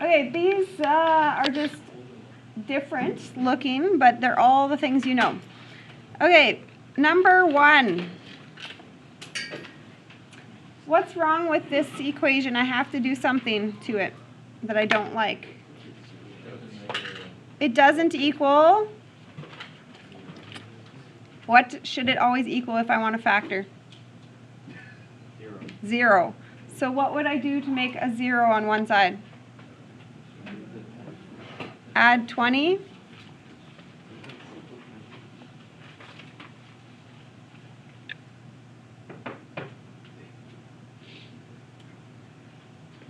Okay, these are just different looking, but they're all the things you know. Okay, number 1. What's wrong with this equation? I have to do something to it that I don't like. It doesn't equal. What should it always equal if I want to factor? 0. So what would I do to make a 0 on one side? Add 20.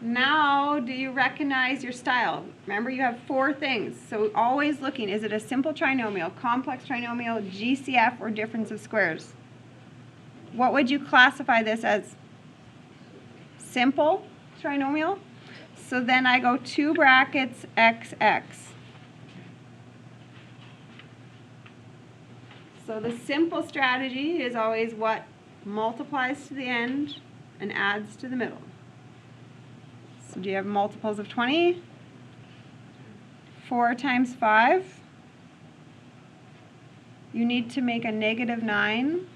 Now, do you recognize your style? Remember, you have 4 things. So always looking, is it a simple trinomial, complex trinomial, GCF, or difference of squares? What would you classify this as? Simple trinomial? So then I go 2 brackets XX. So the simple strategy is always what multiplies to the end and adds to the middle. So do you have multiples of 20? 4 times 5. You need to make a negative 9.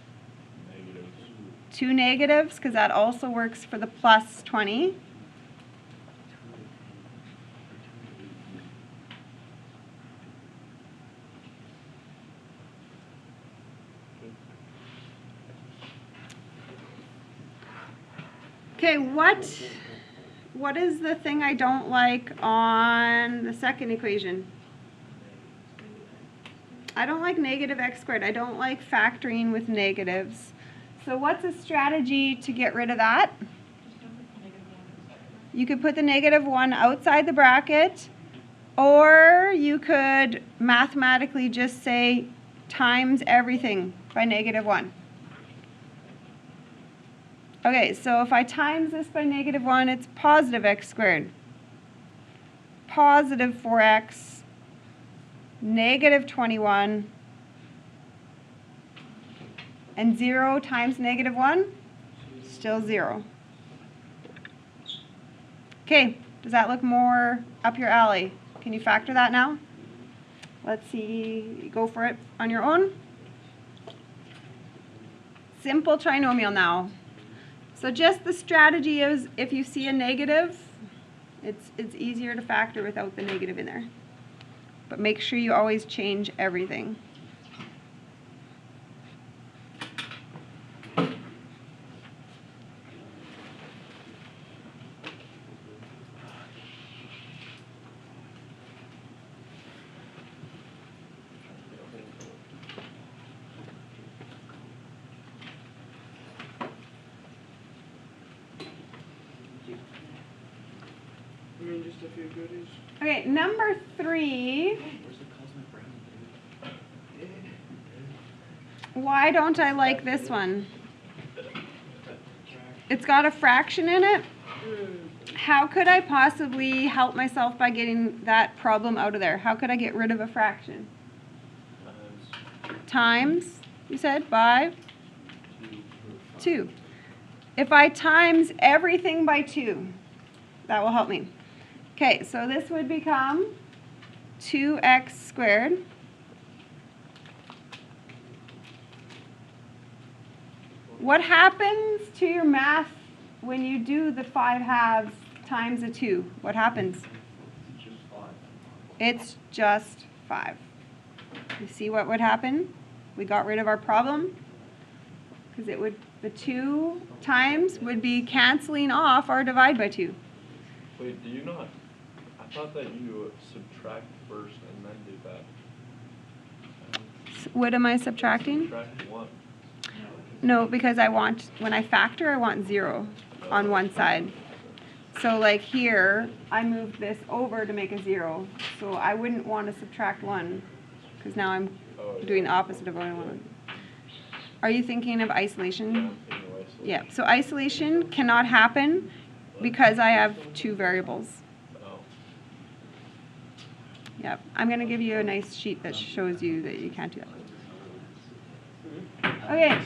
2 negatives, because that also works for the plus 20. Okay, what is the thing I don't like on the second equation? I don't like negative x squared. I don't like factoring with negatives. So what's a strategy to get rid of that? You could put the negative 1 outside the bracket, or you could mathematically just say times everything by negative 1. Okay, so if I times this by negative 1, it's positive x squared. Positive 4x, negative 21, and 0 times negative 1, still 0. Okay, does that look more up your alley? Can you factor that now? Let's see, go for it on your own. Simple trinomial now. So just the strategy is, if you see a negative, it's easier to factor without the negative in there. But make sure you always change everything. Just a few goodies. Okay, number 3. Why don't I like this one? It's got a fraction in it. How could I possibly help myself by getting that problem out of there? How could I get rid of a fraction? Times, you said, by 2. If I times everything by 2, that will help me. Okay, so this would become 2x squared What happens to your math when you do the 5/2 times a 2? What happens? It's just 5. You see what would happen? We got rid of our problem because it would, the 2 times would be canceling off our divide by 2. Wait, do you not? I thought that you subtract first and then do that. What am I subtracting? Subtract 1. No, because I want, when I factor, I want 0 on one side. So like here, I moved this over to make a 0. So I wouldn't want to subtract 1 because now I'm doing the opposite of what I want. Are you thinking of isolation? Yeah, so isolation cannot happen because I have 2 variables. Yep, I'm going to give you a nice sheet that shows you that you can't do that. Okay.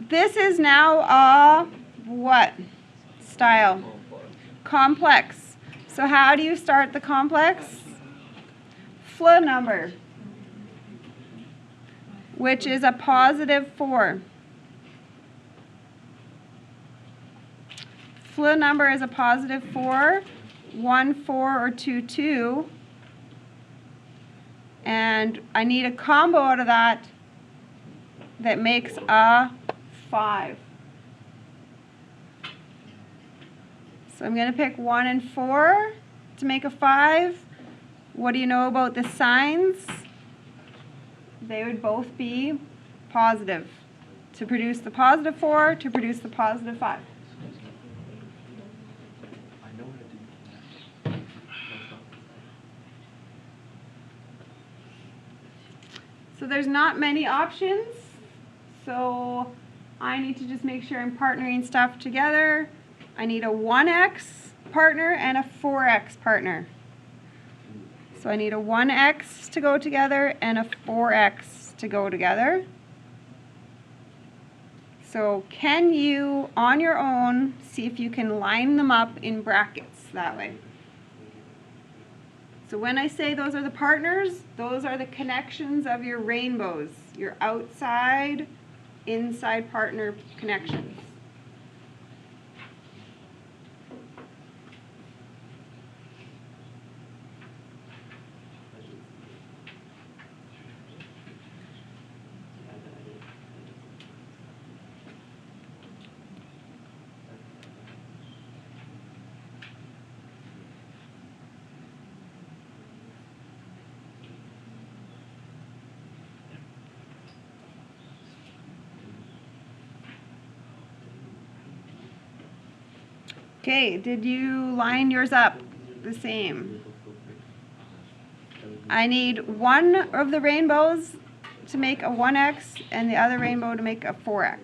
This is now a what style? Complex. So how do you start the complex? Flow number, which is a positive 4. Flow number is a positive 4, 1, 4, or 2, 2. And I need a combo out of that that makes a 5. So I'm going to pick 1 and 4 to make a 5. What do you know about the signs? They would both be positive. To produce the positive 4, to produce the positive 5. So there's not many options. So I need to just make sure I'm partnering stuff together. I need a 1x partner and a 4x partner. So I need a 1x to go together and a 4x to go together. So can you, on your own, see if you can line them up in brackets that way? So when I say those are the partners, those are the connections of your rainbows, your outside, inside partner connections. Okay, did you line yours up the same? I need one of the rainbows to make a 1x and the other rainbow to make a 4x.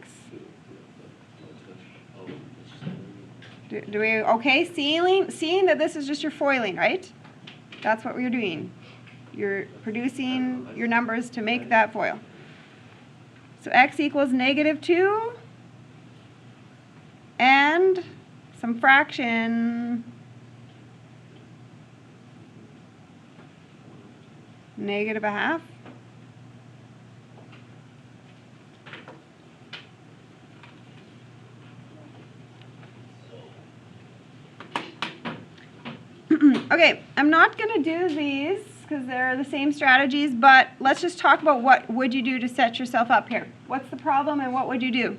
Do we, okay, seeing that this is just your foiling, right? That's what we're doing. You're producing your numbers to make that foil. So x equals -2 and some fraction -1/2. Okay, I'm not going to do these because they're the same strategies, but let's just talk about what would you do to set yourself up here. What's the problem and what would you do?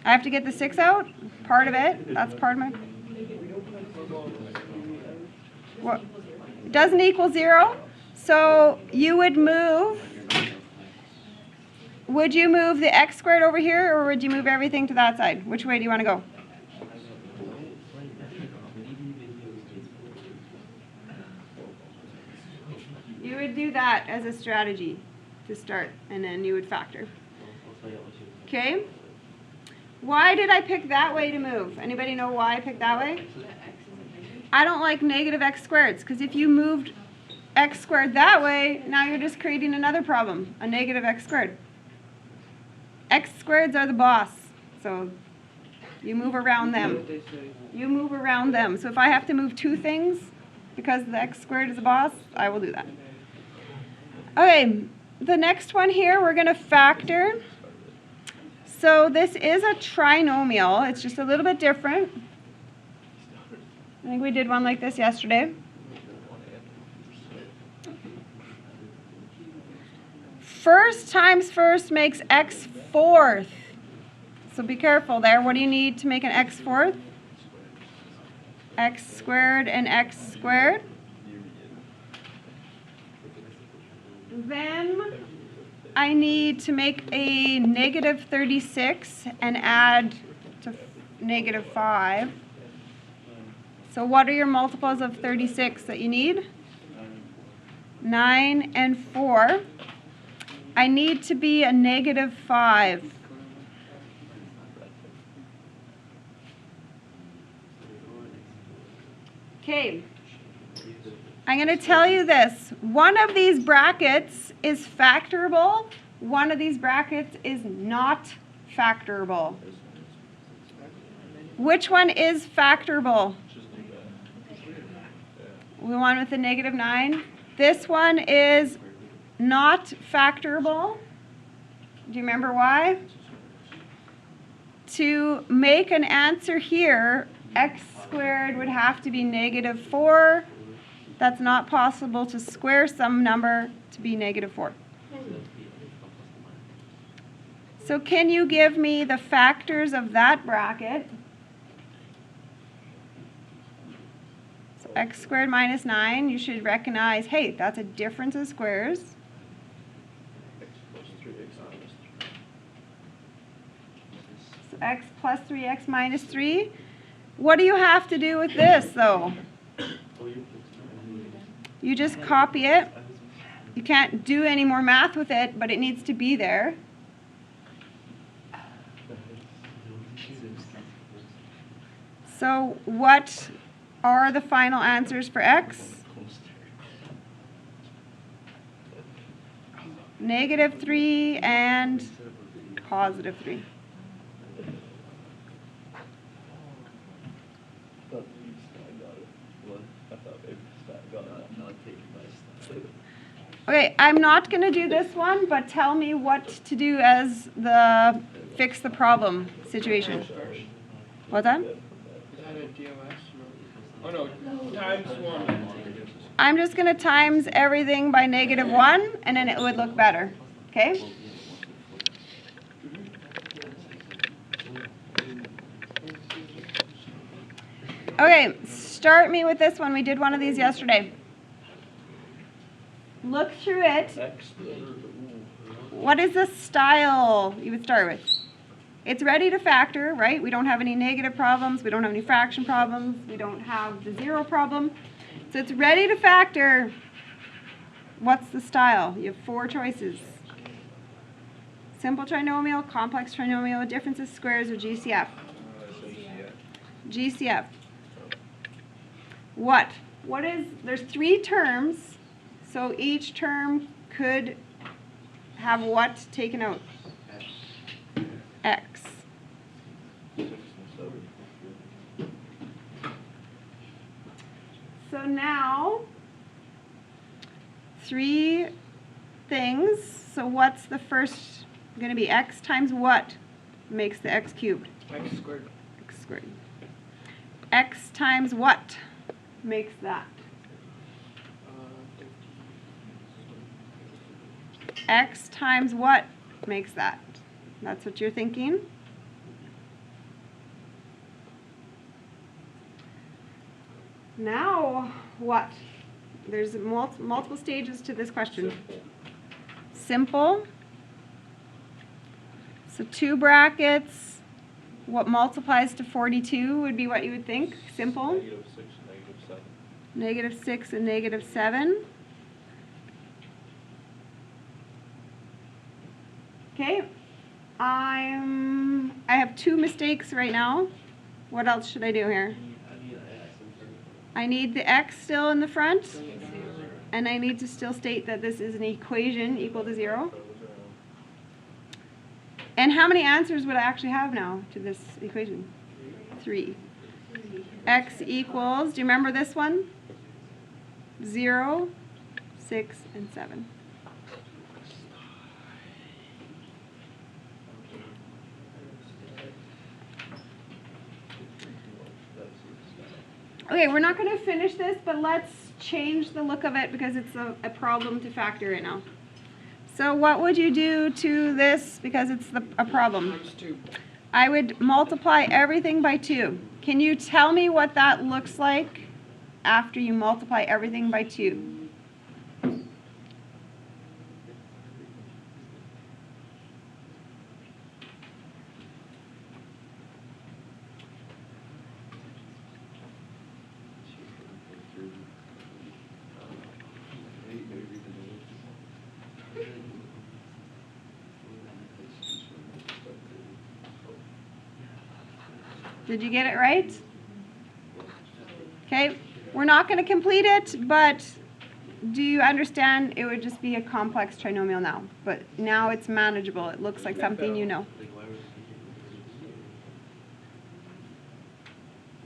I have to get the 6 out? Part of it? That's part of my... What? It doesn't equal 0. So you would move... Would you move the x squared over here, or would you move everything to that side? Which way do you want to go? You would do that as a strategy to start, and then you would factor. Okay? Why did I pick that way to move? Anybody know why I picked that way? I don't like negative x squareds, because if you moved x squared that way, now you're just creating another problem, a negative x squared. X squareds are the boss, so you move around them. You move around them. So if I have to move 2 things because the x squared is a boss, I will do that. Okay, the next one here, we're going to factor. So this is a trinomial. It's just a little bit different. I think we did one like this yesterday. First times first makes x fourth. So be careful there. What do you need to make an x fourth? X squared and x squared. Then I need to make a -36 and add to -5. So what are your multiples of 36 that you need? 9 and 4. I need to be a -5. Okay. I'm going to tell you this. one of these brackets is factorable, one of these brackets is not factorable. Which one is factorable? Just do that. The one with the -9. This one is not factorable. Do you remember why? To make an answer here, x squared would have to be -4. That's not possible to square some number to be -4. So can you give me the factors of that bracket? So x squared minus 9, you should recognize, hey, that's a difference of squares. X plus 3x minus 3. So x plus 3x minus 3. What do you have to do with this, though? You just copy it. You can't do any more math with it, but it needs to be there. So what are the final answers for x? -3 and +3. Okay, I'm not going to do this one, but tell me what to do as the fix the problem situation. What's that? Is that a DOS? Oh no, times 1. I'm just going to times everything by -1, and then it would look better. Okay? Okay, start me with this one. We did one of these yesterday. Look through it. X. What is the style you would start with? It's ready to factor, right? We don't have any negative problems. We don't have any fraction problems. We don't have the 0 problem. So it's ready to factor. What's the style? You have 4 choices. Simple trinomial, complex trinomial, differences, squares, or GCF. GCF. What? What is, there's 3 terms, so each term could have what taken out? X. 6 and 7. So now, 3 things. So what's the first going to be? X times what makes the x cubed? X squared. X squared. X times what makes that? X times what makes that? That's what you're thinking? Now what? There's multiple stages to this question. Simple. So 2 brackets. What multiplies to 42 would be what you would think? Simple. -6 and -7. -6 and -7. Okay. I have 2 mistakes right now. What else should I do here? I need the x still in the front, and I need to still state that this is an equation equal to 0. And how many answers would I actually have now to this equation? 3. X equals, do you remember this one? 0, 6, and 7. Okay, we're not going to finish this, but let's change the look of it because it's a problem to factor right now. So what would you do to this because it's a problem? Times 2. I would multiply everything by 2. Can you tell me what that looks like after you multiply everything by 2? Did you get it right? Okay, we're not going to complete it, but do you understand? It would just be a complex trinomial now, but now it's manageable. It looks like something you know.